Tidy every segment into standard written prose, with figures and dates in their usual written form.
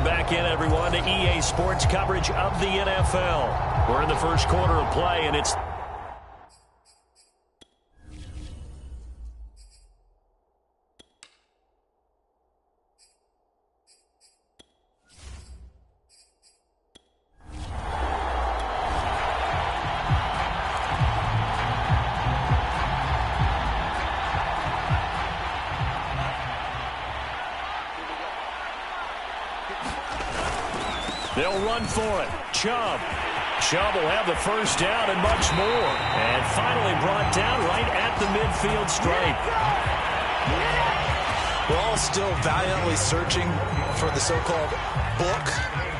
Welcome back in, everyone, to EA Sports coverage of the NFL. We're in the first quarter of play, and it's... They'll run for it. Chubb. Chubb will have the first down and much more. And finally brought down right at the midfield stripe. We're all still valiantly searching for the so-called book,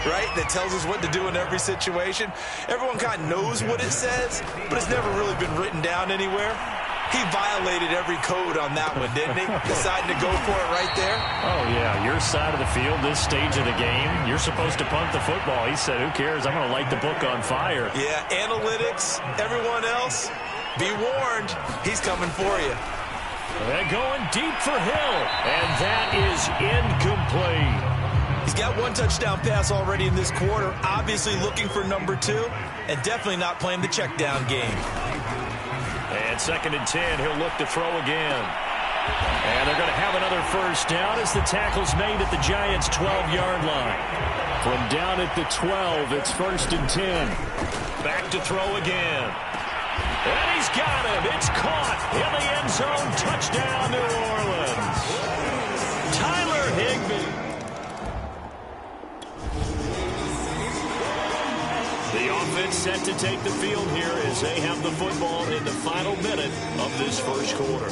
right, that tells us what to do in every situation. Everyone kind of knows what it says, but it's never really been written down anywhere. He violated every code on that one, didn't he? Deciding to go for it right there. Oh, yeah. Your side of the field, this stage of the game, you're supposed to punt the football. He said, who cares? I'm going to light the book on fire. Yeah, analytics, everyone else, be warned. He's coming for you. They're going deep for Hill, and that is incomplete. He's got one touchdown pass already in this quarter, obviously looking for number 2, and definitely not playing the check down game. And 2nd and 10, he'll look to throw again. And they're going to have another first down as the tackle's made at the Giants' 12-yard line. From down at the 12, it's 1st and 10. Back to throw again. And he's got him. It's caught in the end zone. Touchdown, New Orleans. Tyler Higbee. The offense set to take the field here as they have the football in the final minute of this first quarter.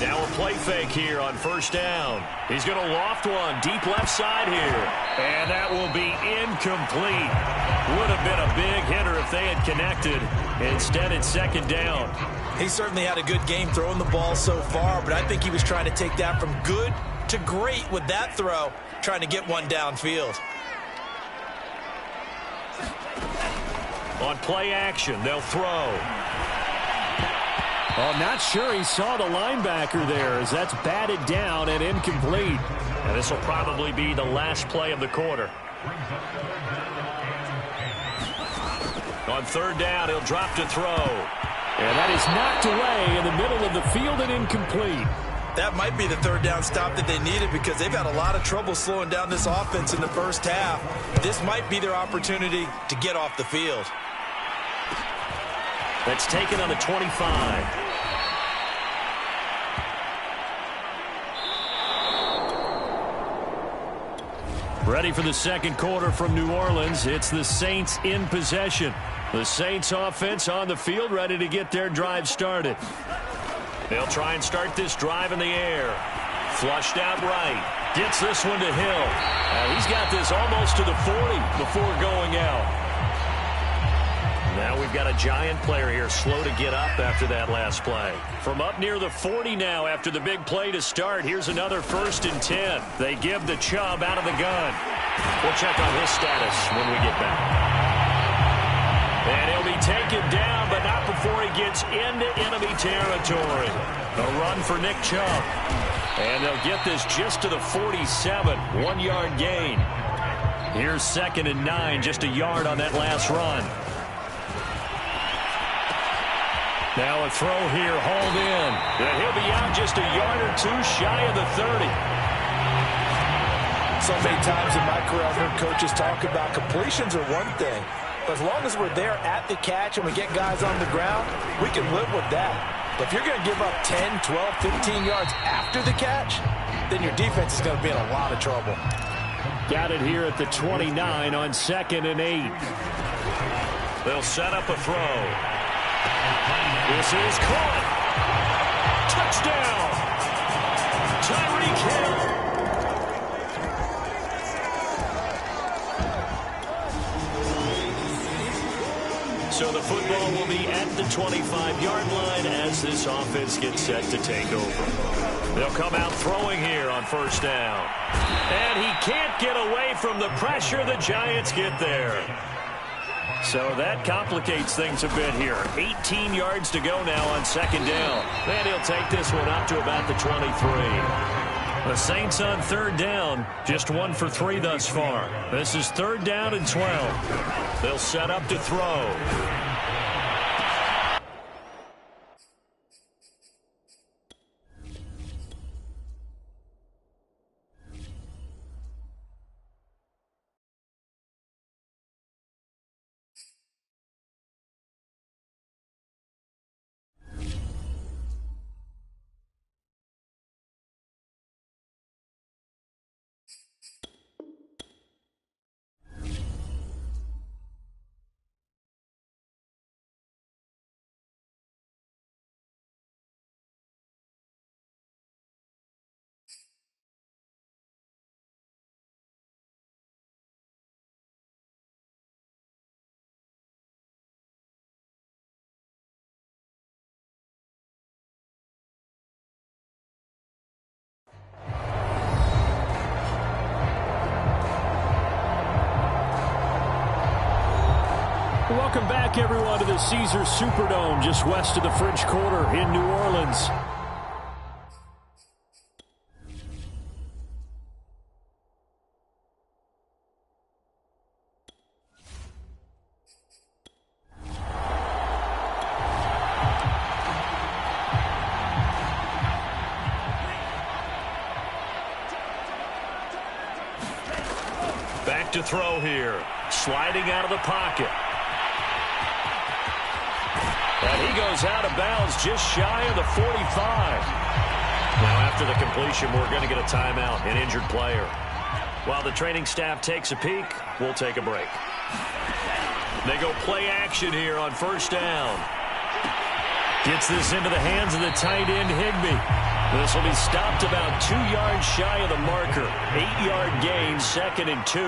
Now a play fake here on first down. He's going to loft one deep left side here. And that will be incomplete. Would have been a big hitter if they had connected. Instead, it's 2nd down. He certainly had a good game throwing the ball so far, but I think he was trying to take that from good to great with that throw, trying to get one downfield. On play action, they'll throw. Well, I'm not sure he saw the linebacker there as that's batted down and incomplete. And this will probably be the last play of the quarter. On 3rd down, he'll drop to throw. And that is knocked away in the middle of the field and incomplete. That might be the 3rd down stop that they needed because they've had a lot of trouble slowing down this offense in the first half. This might be their opportunity to get off the field. That's taken on the 25. Ready for the second quarter from New Orleans. It's the Saints in possession. The Saints offense on the field ready to get their drive started. They'll try and start this drive in the air. Flushed out right. Gets this one to Hill. He's got this almost to the 40 before going out. Now we've got a Giant player here slow to get up after that last play. From up near the 40 now after the big play to start. Here's another 1st and 10. They give the Chubb out of the gun. We'll check on his status when we get back. And he'll be taken down, but not before he gets into enemy territory. A run for Nick Chubb. And they'll get this just to the 47. 1-yard gain. Here's 2nd and 9, just a yard on that last run. Now a throw here, hauled in. And he'll be out just a yard or 2 shy of the 30. So many times in my career I've heard coaches talk about completions are one thing. But as long as we're there at the catch and we get guys on the ground, we can live with that. But if you're going to give up 10, 12, 15 yards after the catch, then your defense is going to be in a lot of trouble. Got it here at the 29 on 2nd and 8. They'll set up a throw. This is caught. Touchdown. Tyreek Hill. So the football will be at the 25-yard line as this offense gets set to take over. They'll come out throwing here on 1st down. And he can't get away from the pressure. The Giants get there. So that complicates things a bit here. 18 yards to go now on 2nd down. And he'll take this one up to about the 23. The Saints on third down, just 1 for 3 thus far. This is 3rd down and 12. They'll set up to throw. Welcome back, everyone, to the Caesars Superdome just west of the French Quarter in New Orleans. Back to throw here. Sliding out of the pocket. And he goes out of bounds just shy of the 45. Now after the completion, we're going to get a timeout, an injured player. While the training staff takes a peek, we'll take a break. They go play action here on 1st down. Gets this into the hands of the tight end, Higbee. This will be stopped about 2 yards shy of the marker. 8-yard gain, 2nd and 2.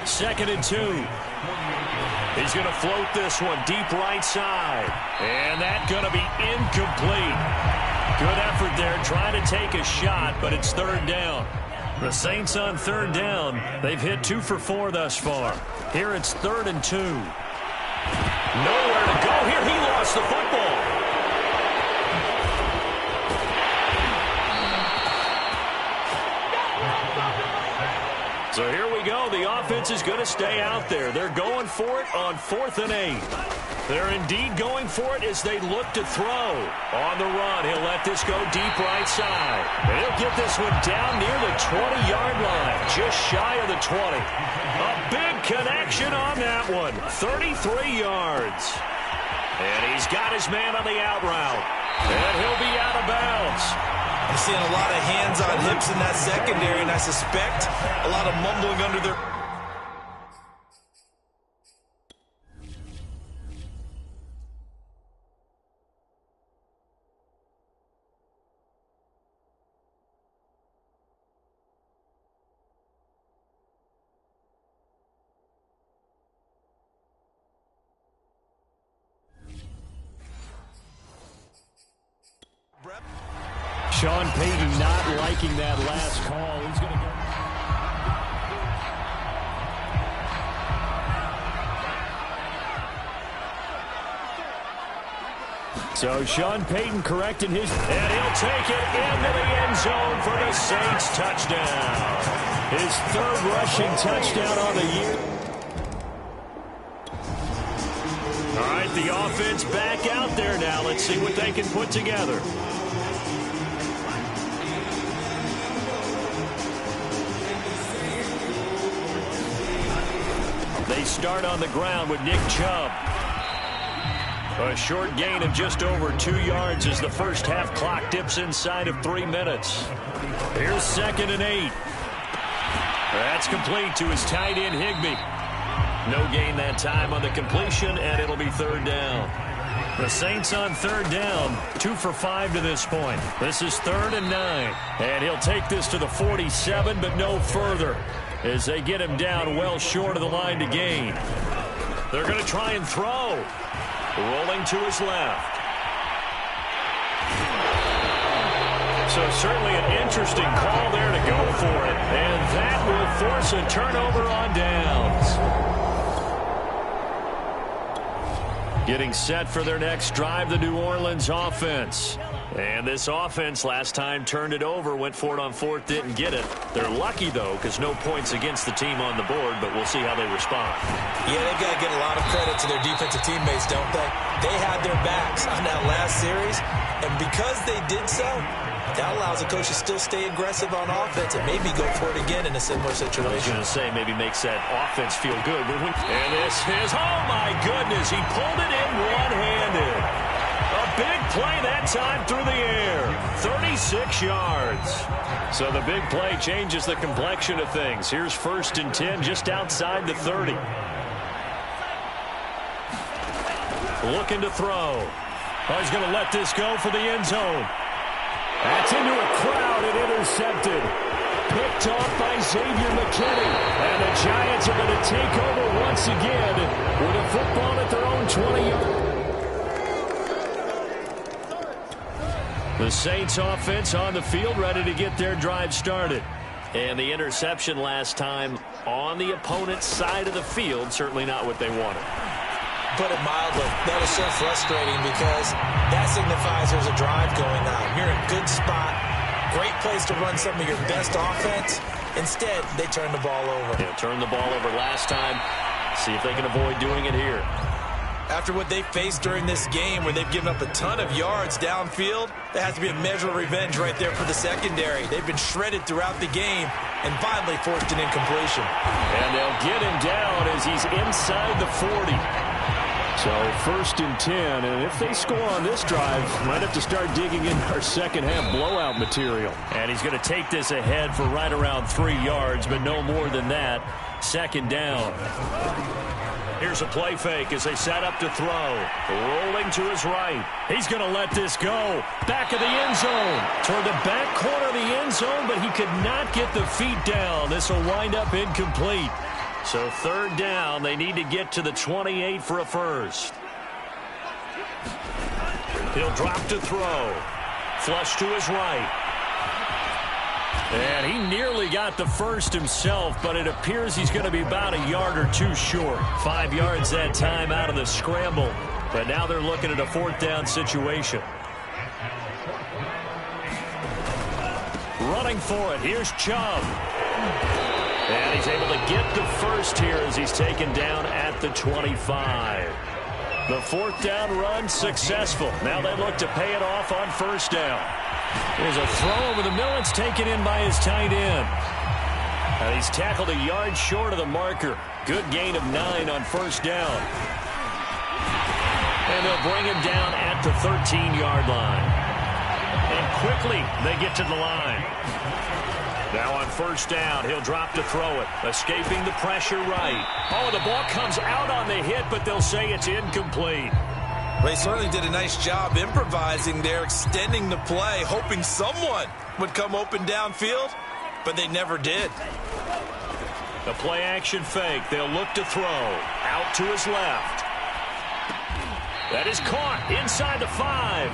2nd and 2. He's going to float this one deep right side. And that's going to be incomplete. Good effort there trying to take a shot, but it's 3rd down. The Saints on 3rd down. They've hit 2 for 4 thus far. Here it's 3rd and 2. Nowhere to go here. He lost the football. So here we go. The offense is going to stay out there. They're going for it on 4th and 8. They're indeed going for it as they look to throw. On the run, he'll let this go deep right side. And he'll get this one down near the 20-yard line, just shy of the 20. A big connection on that one, 33 yards. And he's got his man on the out route. And he'll be out of bounds. I'm seeing a lot of hands on hips in that secondary, and I suspect a lot of mumbling under their... Sean Payton not liking that last call. He's going to go. So Sean Payton correcting his, and he'll take it into the end zone for the Saints touchdown. His 3rd rushing touchdown on the year. All right, the offense back out there now. Let's see what they can put together. They start on the ground with Nick Chubb. A short gain of just over 2 yards as the first half clock dips inside of 3 minutes. Here's 2nd and 8. That's complete to his tight end, Higbee. No gain that time on the completion, and it'll be 3rd down. The Saints on 3rd down, 2 for 5 to this point. This is 3rd and 9. And he'll take this to the 47, but no further, as they get him down well short of the line to gain. They're going to try and throw. Rolling to his left. So certainly an interesting call there to go for it. And that will force a turnover on downs. Getting set for their next drive, the New Orleans offense. And this offense last time turned it over, went for it on fourth, didn't get it. They're lucky, though, because no points against the team on the board, but we'll see how they respond. Yeah, they've got to get a lot of credit to their defensive teammates, don't they? They had their backs on that last series, and because they did so, that allows the coach to still stay aggressive on offense and maybe go for it again in a similar situation. I was going to say, maybe makes that offense feel good. And this is, oh my goodness, he pulled it in one-handed. A big play that time through the air. 36 yards. So the big play changes the complexion of things. Here's 1st and 10 just outside the 30. Looking to throw. Oh, he's going to let this go for the end zone. That's into a crowd and intercepted. Picked off by Xavier McKinney. And the Giants are going to take over once again with a football at their own 20-yard. The Saints offense on the field, ready to get their drive started. And the interception last time on the opponent's side of the field, certainly not what they wanted. Put it mildly, that is so frustrating because that signifies there's a drive going on. You're in a good spot, great place to run some of your best offense. Instead, they turn the ball over. Yeah, turned the ball over last time. See if they can avoid doing it here. After what they faced during this game where they've given up a ton of yards downfield, there has to be a measure of revenge right there for the secondary. They've been shredded throughout the game and finally forced an incompletion. And they'll get him down as he's inside the 40. So 1st and 10, and if they score on this drive, might have to start digging in our second half blowout material. And he's going to take this ahead for right around 3 yards, but no more than that. 2nd down. Here's a play fake as they set up to throw. Rolling to his right. He's going to let this go. Back of the end zone. Toward the back corner of the end zone, but he could not get the feet down. This will wind up incomplete. So 3rd down, they need to get to the 28 for a first. He'll drop to throw. Flush to his right. And he nearly got the first himself, but it appears he's going to be about a yard or 2 short. 5 yards that time out of the scramble. But now they're looking at a 4th down situation. Running for it. Here's Chubb. And he's able to get the first here as he's taken down at the 25. The 4th down run successful. Now they look to pay it off on 1st down. Here's a throw over the middle. It's taken in by his tight end. And he's tackled a yard short of the marker. Good gain of 9 on 1st down. And they'll bring him down at the 13-yard line. And quickly they get to the line. Now on 1st down, he'll drop to throw it. Escaping the pressure right. Oh, the ball comes out on the hit, but they'll say it's incomplete. They certainly did a nice job improvising there, extending the play, hoping someone would come open downfield, but they never did. The play-action fake. They'll look to throw. Out to his left. That is caught inside the 5.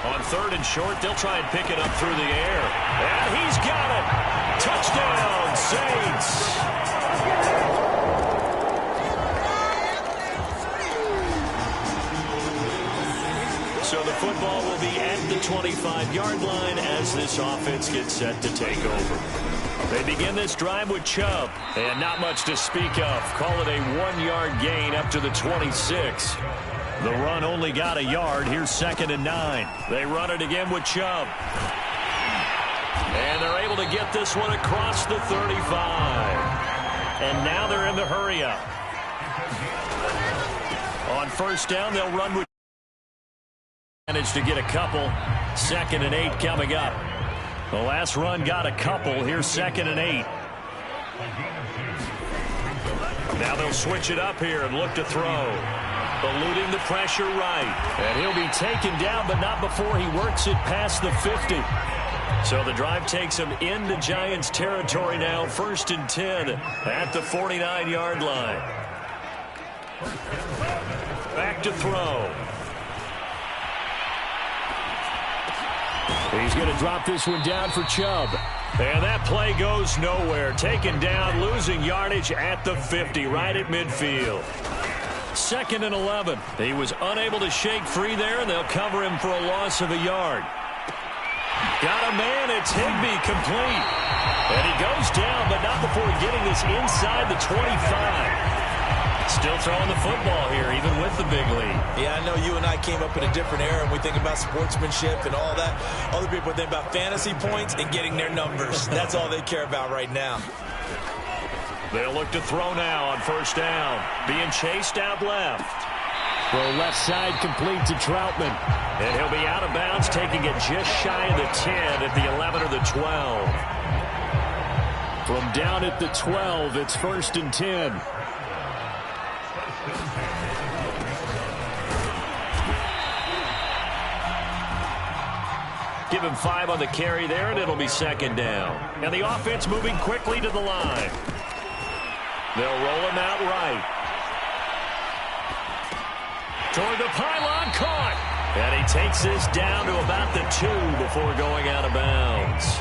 On 3rd and short, they'll try and pick it up through the air. And he's got it. Touchdown, Saints. So the football will be at the 25-yard line as this offense gets set to take over. They begin this drive with Chubb, and not much to speak of. Call it a 1-yard gain up to the 26. The run only got a yard. Here's 2nd and 9. They run it again with Chubb. And they're able to get this one across the 35. And now they're in the hurry up. On 1st down, they'll run with managed to get a couple. 2nd and 8 coming up. The last run got a couple. Here's 2nd and 8. Now they'll switch it up here and look to throw. Eluding the pressure right. And he'll be taken down, but not before he works it past the 50. So the drive takes him into Giants territory now. 1st and 10 at the 49-yard line. Back to throw. He's going to drop this one down for Chubb. And that play goes nowhere. Taken down, losing yardage at the 50, right at midfield. 2nd and 11. He was unable to shake free there, and they'll cover him for a loss of a yard. Got a man. It's Higbee, complete. And he goes down, but not before getting this inside the 25. Still throwing the football here, even with the big lead. Yeah, I know you and I came up in a different era, and we think about sportsmanship and all that. Other people think about fantasy points and getting their numbers. That's all they care about right now. They'll look to throw now on 1st down. Being chased out left. Throw left side complete to Troutman. And he'll be out of bounds, taking it just shy of the 10 at the 11 or the 12. From down at the 12, it's 1st and 10. Give him 5 on the carry there, and it'll be 2nd down. And the offense moving quickly to the line. They'll roll him out right. Toward the pylon, caught. And he takes this down to about the 2 before going out of bounds.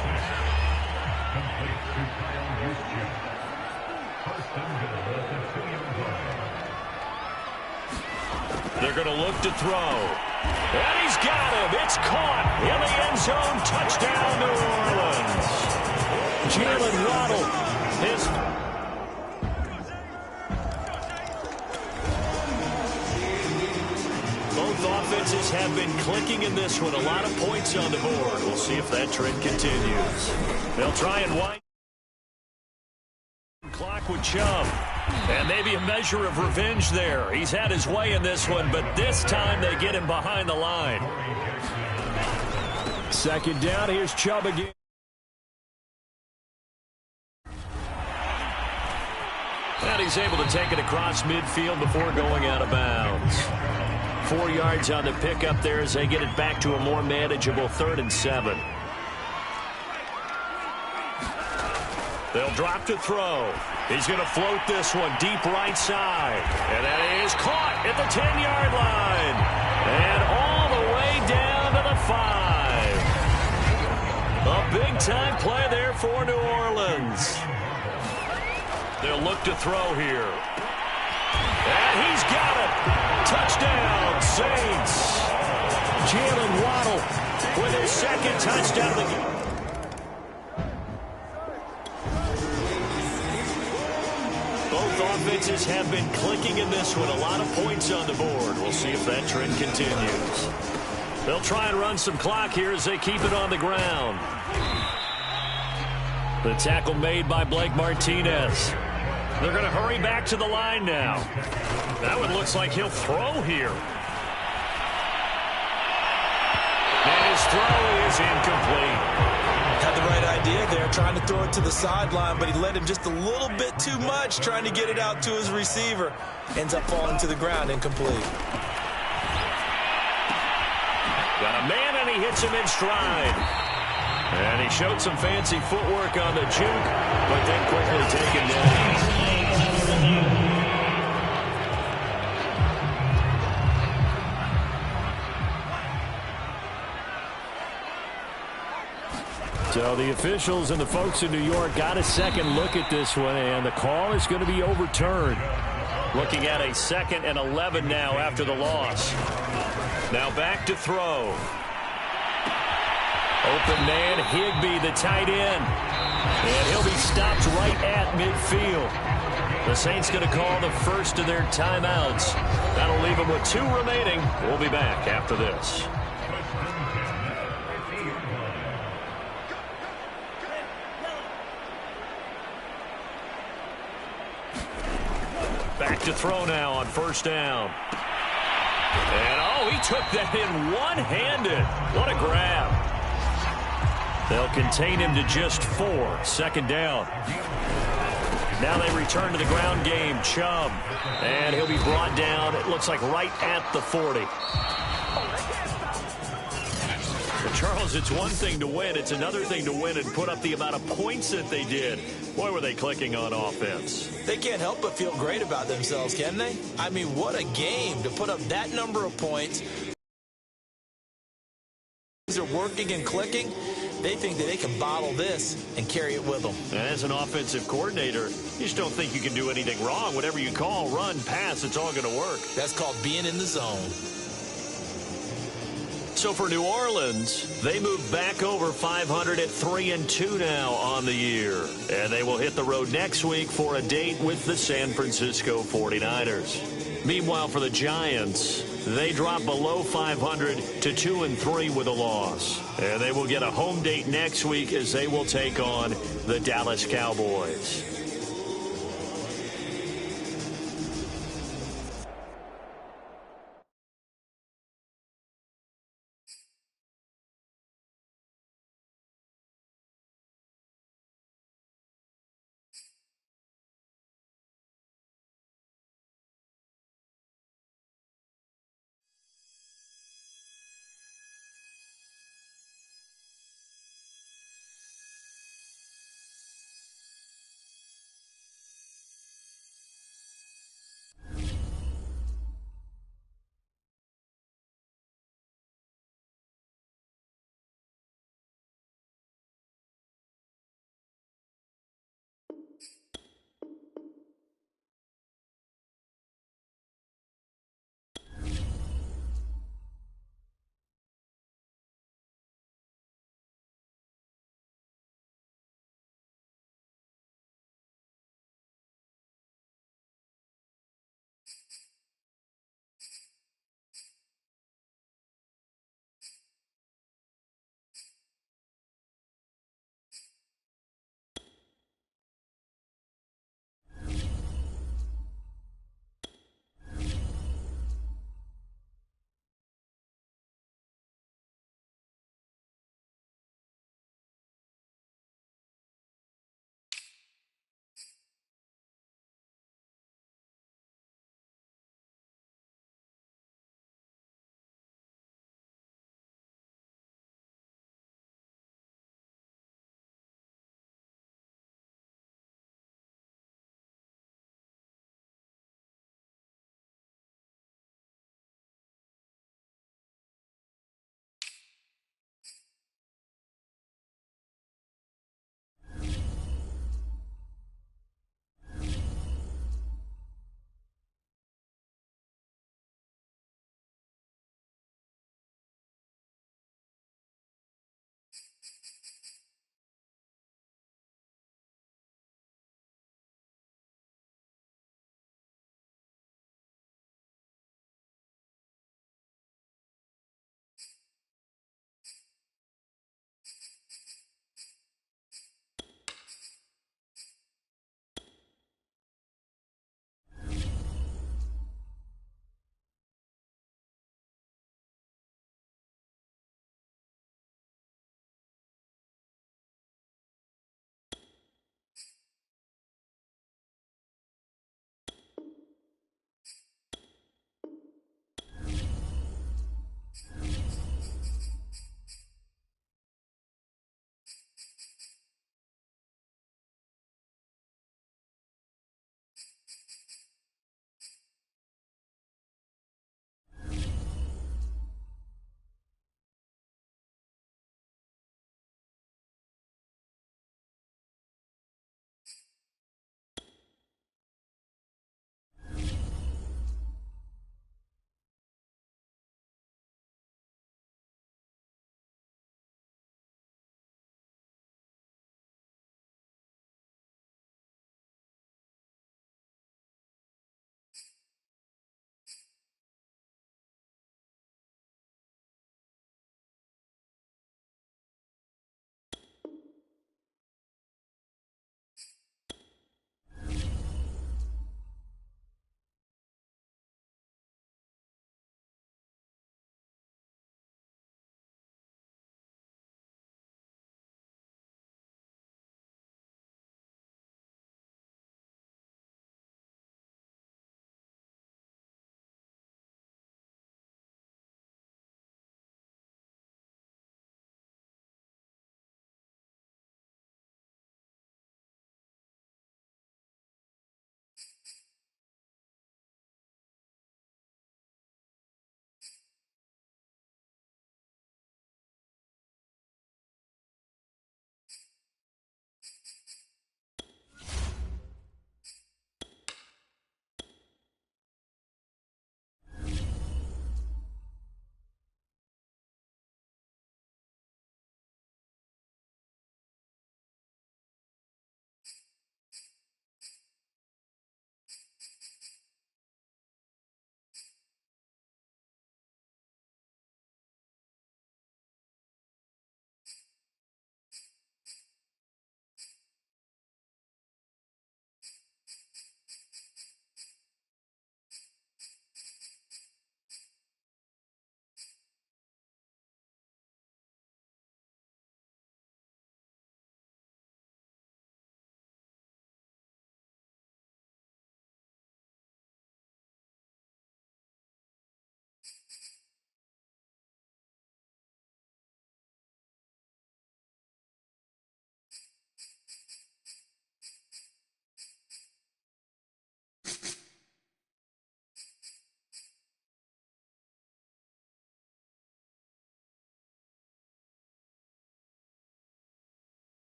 They're going to look to throw. And he's got him. It's caught in the end zone. Touchdown, New Orleans. Jalen Waddle. Both offenses have been clicking in this one. A lot of points on the board. We'll see if that trend continues. They'll try and wind clock with Chubb. And maybe a measure of revenge there. He's had his way in this one, but this time they get him behind the line. 2nd down, here's Chubb again. And he's able to take it across midfield before going out of bounds. 4 yards on the pickup there as they get it back to a more manageable 3rd and 7. They'll drop to throw. He's going to float this one deep right side. And that is caught at the 10-yard line. And all the way down to the 5. A big-time play there for New Orleans. They'll look to throw here. And he's got it. Touchdown, Saints. Jalen Waddle with his 2nd touchdown of the game. Both offenses have been clicking in this one. A lot of points on the board. We'll see if that trend continues. They'll try and run some clock here as they keep it on the ground. The tackle made by Blake Martinez. They're going to hurry back to the line now. That one looks like he'll throw here. And his throw is incomplete. Had the right idea there, trying to throw it to the sideline, but he led him just a little bit too much, trying to get it out to his receiver. Ends up falling to the ground, incomplete. Got a man, and he hits him in stride. And he showed some fancy footwork on the juke, but then quickly taken down. So the officials and the folks in New York got a second look at this one, and the call is going to be overturned. Looking at a 2nd and 11 now after the loss. Now back to throw. Open man, Higbee, the tight end. And he'll be stopped right at midfield. The Saints going to call the first of their timeouts. That'll leave them with 2 remaining. We'll be back after this. Back to throw now on 1st down. And, oh, he took that in one-handed. What a grab. They'll contain him to just 4. 2nd down. Now they return to the ground game. Chubb. And he'll be brought down, it looks like right at the 40. But Charles, it's one thing to win. It's another thing to win and put up the amount of points that they did. Boy, were they clicking on offense. They can't help but feel great about themselves, can they? I mean, what a game to put up that number of points. Things are working and clicking. They think that they can bottle this and carry it with them. As an offensive coordinator, you just don't think you can do anything wrong. Whatever you call, run, pass, it's all going to work. That's called being in the zone. So for New Orleans, they move back over 500 at 3-2 now on the year. And they will hit the road next week for a date with the San Francisco 49ers. Meanwhile, for the Giants, they drop below 500 to 2-3 with a loss. And they will get a home date next week as they will take on the Dallas Cowboys.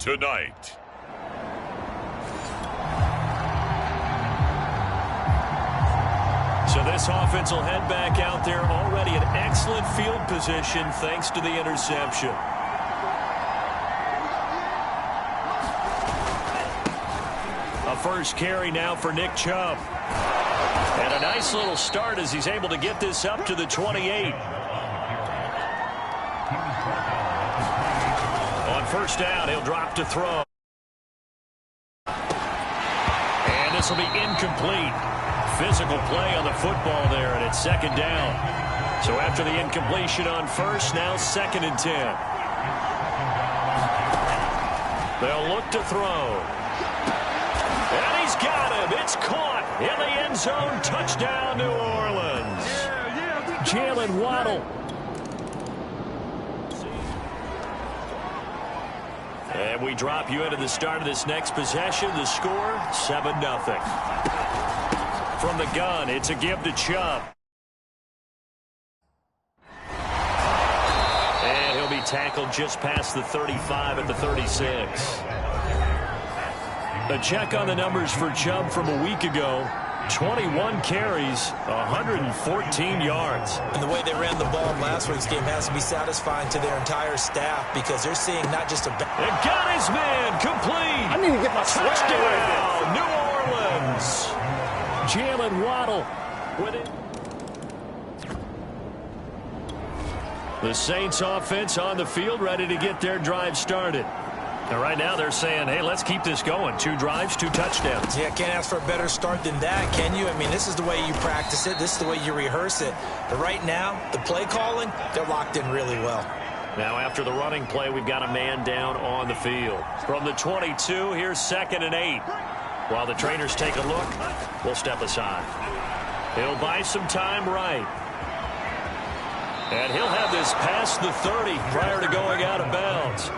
tonight. So this offense will head back out there, already in excellent field position thanks to the interception. A first carry now for Nick Chubb. And a nice little start as he's able to get this up to the 28. On first down, he'll drop to throw. And this will be incomplete. Physical play on the football there, and it's second down. So after the incompletion on first, now 2nd and 10. They'll look to throw. And he's got him. It's caught in the end zone. Touchdown, New Orleans. Jalen Waddle. And we drop you into the start of this next possession. The score, 7-0. From the gun, it's a give to Chubb. And he'll be tackled just past the 35 at the 36. A check on the numbers for Chubb from a week ago. 21 carries, 114 yards. And the way they ran the ball in last week's game has to be satisfying to their entire staff because they're seeing not just a... It got his man complete. I need to get my touchdown, New Orleans. Jalen Waddle with it. The Saints offense on the field, ready to get their drive started. And right now they're saying, hey, let's keep this going. 2 drives, 2 touchdowns. Yeah, can't ask for a better start than that, can you? I mean, this is the way you practice it. This is the way you rehearse it. But right now, the play calling, they're locked in really well. Now after the running play, we've got a man down on the field. From the 22, here's 2nd and 8. While the trainers take a look, we'll step aside. He'll buy some time right. And he'll have this past the 30 prior to going out of bounds.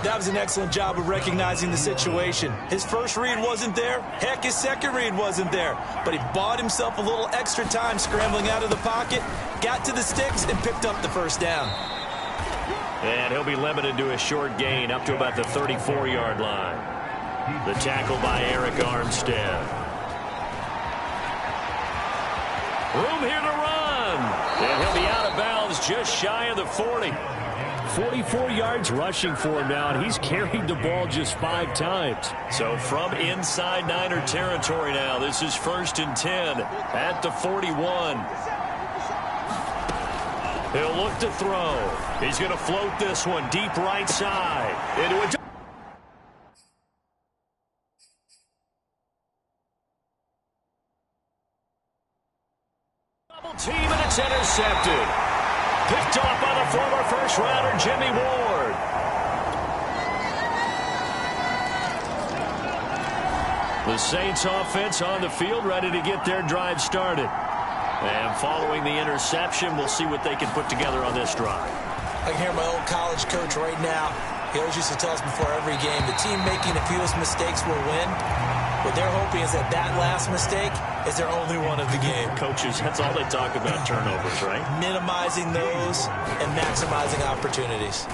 That was an excellent job of recognizing the situation. His first read wasn't there. Heck, his second read wasn't there. But he bought himself a little extra time scrambling out of the pocket, got to the sticks, and picked up the first down. And he'll be limited to a short gain up to about the 34-yard line. The tackle by Eric Armstead. Room here to run. And he'll be out of bounds just shy of the 40. 44 yards rushing for him now, and he's carried the ball just 5 times. So from inside Niner territory now, this is 1st and 10 at the 41. He'll look to throw. He's going to float this one deep right side. Into a double team, and it's intercepted. Picked off by the former first-rounder Jimmy Ward. The Saints offense on the field, ready to get their drive started. And following the interception, we'll see what they can put together on this drive. I can hear my old college coach right now. He always used to tell us before every game, the team making the fewest mistakes will win. What they're hoping is that last mistake is their only one of the game. Coaches, that's all they talk about, turnovers, right? Minimizing those and maximizing opportunities.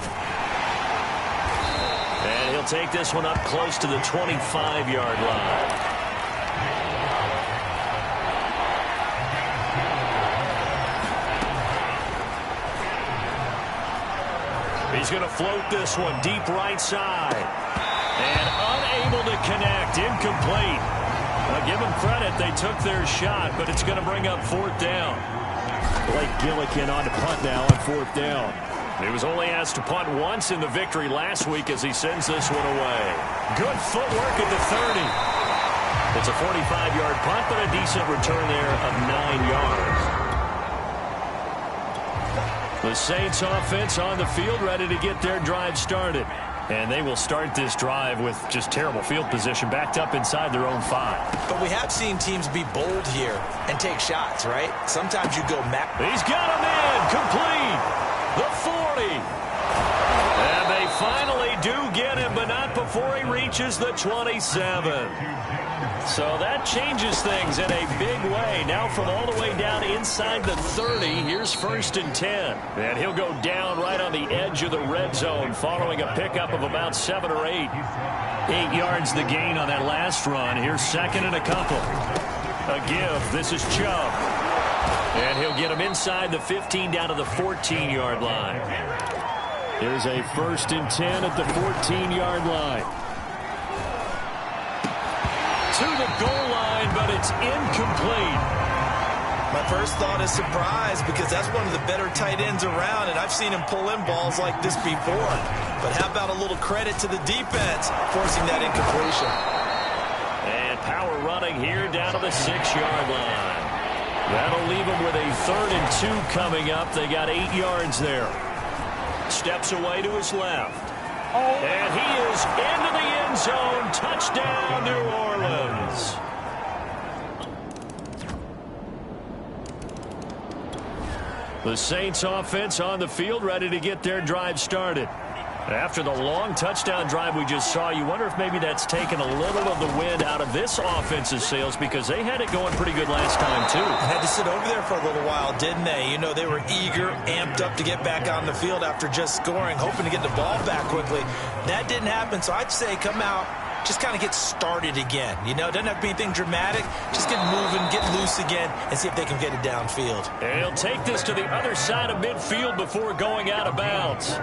And he'll take this one up close to the 25-yard line. He's going to float this one deep right side. And unable to connect, incomplete. Now give them credit, they took their shot, but it's going to bring up 4th down. Blake Gillikin on to punt now on 4th down. He was only asked to punt once in the victory last week as he sends this one away. Good footwork at the 30. It's a 45-yard punt, but a decent return there of 9 yards. The Saints offense on the field, ready to get their drive started. And they will start this drive with just terrible field position, backed up inside their own 5. But we have seen teams be bold here and take shots, right? Sometimes you go He's got him in, complete. The 40. And they finally do get him, but not before he reaches the 27. So that changes things in a big way. Now from all the way down inside the 30, here's 1st and 10. And he'll go down right on the edge of the red zone following a pickup of about 7 or 8. 8 yards the gain on that last run. Here's 2nd and a couple. A give. This is Chubb. And he'll get him inside the 15 down to the 14-yard line. Here's a 1st and 10 at the 14-yard line. To the goal line, but it's incomplete. My first thought is surprise because that's one of the better tight ends around, and I've seen him pull in balls like this before. But how about a little credit to the defense forcing that incompletion? And power running here down to the 6-yard line. That'll leave him with a 3rd and 2 coming up. They got 8 yards there. Steps away to his left. And he is into the end zone. Touchdown, New Orleans. The Saints offense on the field, ready to get their drive started. After the long touchdown drive we just saw, you wonder if maybe that's taken a little of the wind out of this offense's sails because they had it going pretty good last time, too. They had to sit over there for a little while, didn't they? You know, they were eager, amped up to get back on the field after just scoring, hoping to get the ball back quickly. That didn't happen, so I'd say come out, just kind of get started again. You know, doesn't have to be anything dramatic. Just get moving, get loose again, and see if they can get it downfield. And he'll take this to the other side of midfield before going out of bounds.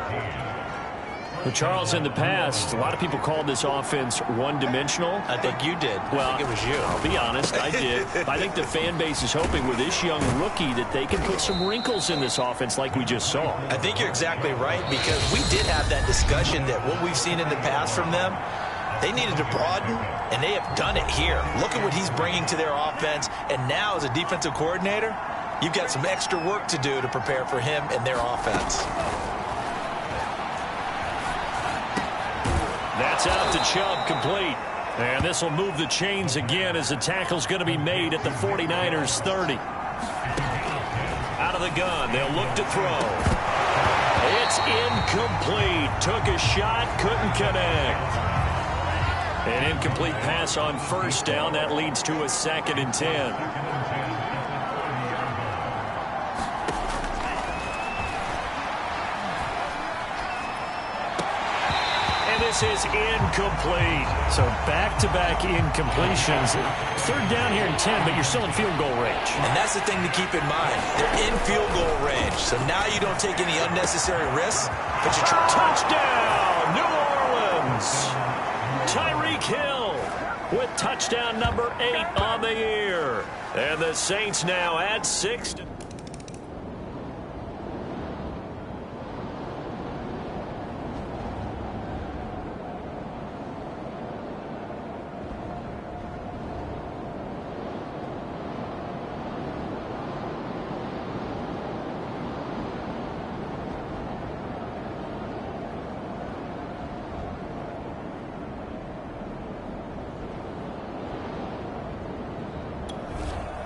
Well, Charles, in the past, a lot of people called this offense one-dimensional. I think you did. Well, I think it was you. I'll be honest, I did. I think the fan base is hoping with this young rookie that they can put some wrinkles in this offense like we just saw. I think you're exactly right because we did have that discussion that what we've seen in the past from them, they needed to broaden, and they have done it here. Look at what he's bringing to their offense, and now as a defensive coordinator, you've got some extra work to do to prepare for him and their offense. That's out to Chubb, complete. And this will move the chains again as the tackle's going to be made at the 49ers 30. Out of the gun, they'll look to throw. It's incomplete. Took a shot, couldn't connect. An incomplete pass on 1st down. That leads to a 2nd and 10. This is incomplete. So back-to-back incompletions. 3rd down here and 10, but you're still in field goal range. And that's the thing to keep in mind. They're in field goal range. So now you don't take any unnecessary risks, but you try. Touchdown, New Orleans. Tyreek Hill with touchdown number 8 on the year. And the Saints now add 6.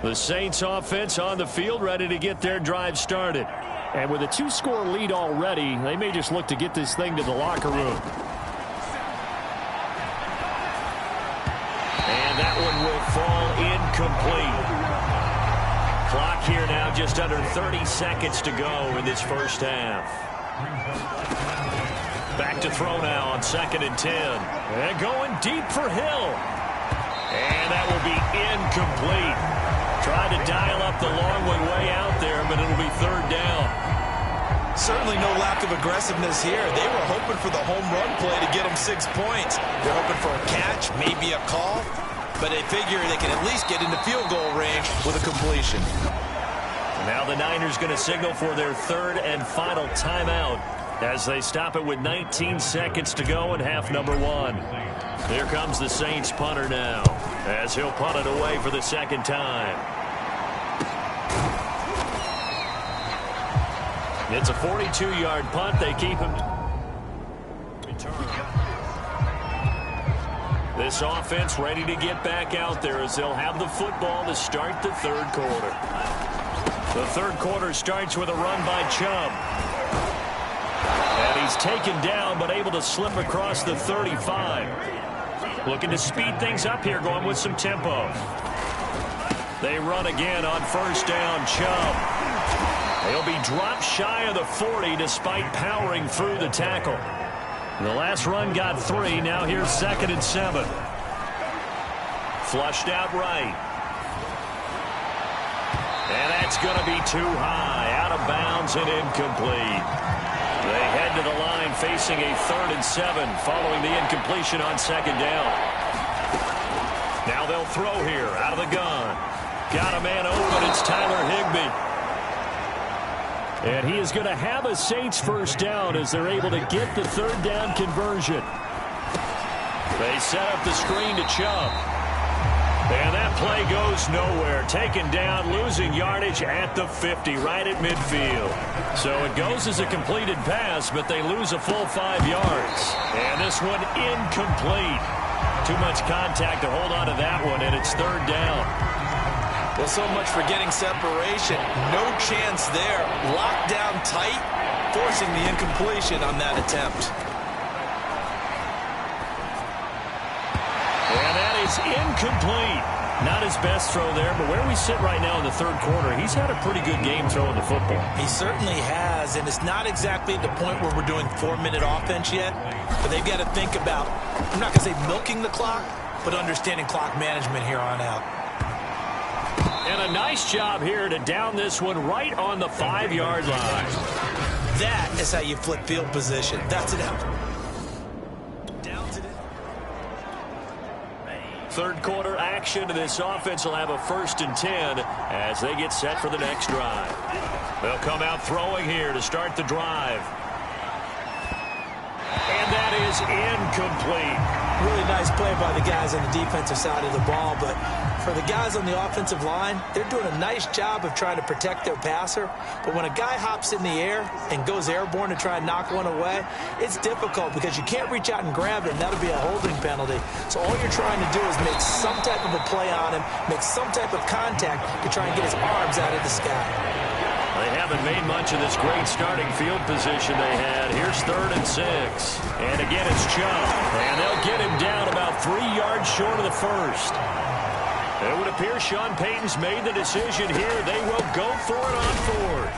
The Saints offense on the field, ready to get their drive started. And with a 2-score lead already, they may just look to get this thing to the locker room. And that one will fall incomplete. Clock here now just under 30 seconds to go in this first half. Back to throw now on 2nd and 10. And going deep for Hill. And that will be incomplete. Tried to dial up the long way out there, but it'll be 3rd down. Certainly no lack of aggressiveness here. They were hoping for the home run play to get them 6 points. They're hoping for a catch, maybe a call, but they figure they can at least get into field goal range with a completion. Now the Niners going to signal for their 3rd and final timeout as they stop it with 19 seconds to go in half number 1. Here comes the Saints punter now as he'll punt it away for the 2nd time. It's a 42-yard punt. They keep him. Return. This offense ready to get back out there as they'll have the football to start the 3rd quarter. The 3rd quarter starts with a run by Chubb. And he's taken down, but able to slip across the 35. Looking to speed things up here, going with some tempo. They run again on first down. Chubb. He'll be dropped shy of the 40 despite powering through the tackle. The last run got 3. Now here's 2nd and 7. Flushed out right. And that's going to be too high. Out of bounds and incomplete. They head to the line facing a 3rd and 7 following the incompletion on 2nd down. Now they'll throw here out of the gun. Got a man open. It's Tyler Higbee. And he is going to have a Saints first down as they're able to get the 3rd down conversion. They set up the screen to Chubb. And that play goes nowhere. Taken down, losing yardage at the 50, right at midfield. So it goes as a completed pass, but they lose a full 5 yards. And this one incomplete. Too much contact to hold on to that one, and it's 3rd down. Well, so much for getting separation. No chance there. Locked down tight, forcing the incompletion on that attempt. And that is incomplete. Not his best throw there, but where we sit right now in the 3rd quarter, he's had a pretty good game throwing the football. He certainly has, and it's not exactly the point where we're doing 4-minute offense yet, but they've got to think about, I'm not going to say milking the clock, but understanding clock management here on out. And a nice job here to down this one right on the 5-yard line. That is how you flip field position. That's it out. Down to the 3rd quarter action. This offense will have a 1st and 10 as they get set for the next drive. They'll come out throwing here to start the drive. And that is incomplete. Really nice play by the guys on the defensive side of the ball, but for the guys on the offensive line, they're doing a nice job of trying to protect their passer. But when a guy hops in the air and goes airborne to try and knock one away, it's difficult because you can't reach out and grab it, and that'll be a holding penalty. So all you're trying to do is make some type of a play on him, make some type of contact to try and get his arms out of the sky. They haven't made much of this great starting field position they had. Here's 3rd and 6. And again, it's Chubb. And they'll get him down about 3 yards short of the 1st. It would appear Sean Payton's made the decision here. They will go for it on 4th.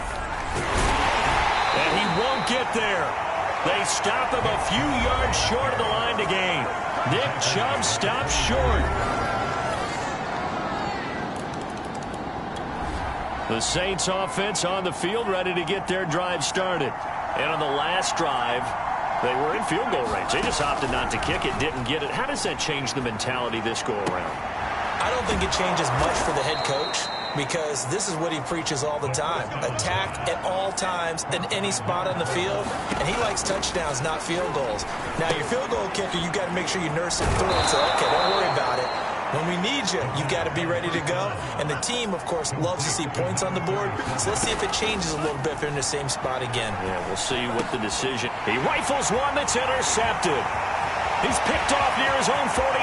And he won't get there. They stop him a few yards short of the line to gain. Nick Chubb stops short. The Saints offense on the field ready to get their drive started. And on the last drive, they were in field goal range. They just opted not to kick it, didn't get it. How does that change the mentality this go around? I don't think it changes much for the head coach because this is what he preaches all the time. Attack at all times in any spot on the field, and he likes touchdowns, not field goals. Now, your field goal kicker, you've got to make sure you nurse him through and say, okay, don't worry about it. When we need you, you've got to be ready to go. And the team, of course, loves to see points on the board. So let's see if it changes a little bit if they're in the same spot again. Yeah, we'll see what the decision. He rifles one that's intercepted. He's picked off near his own 40.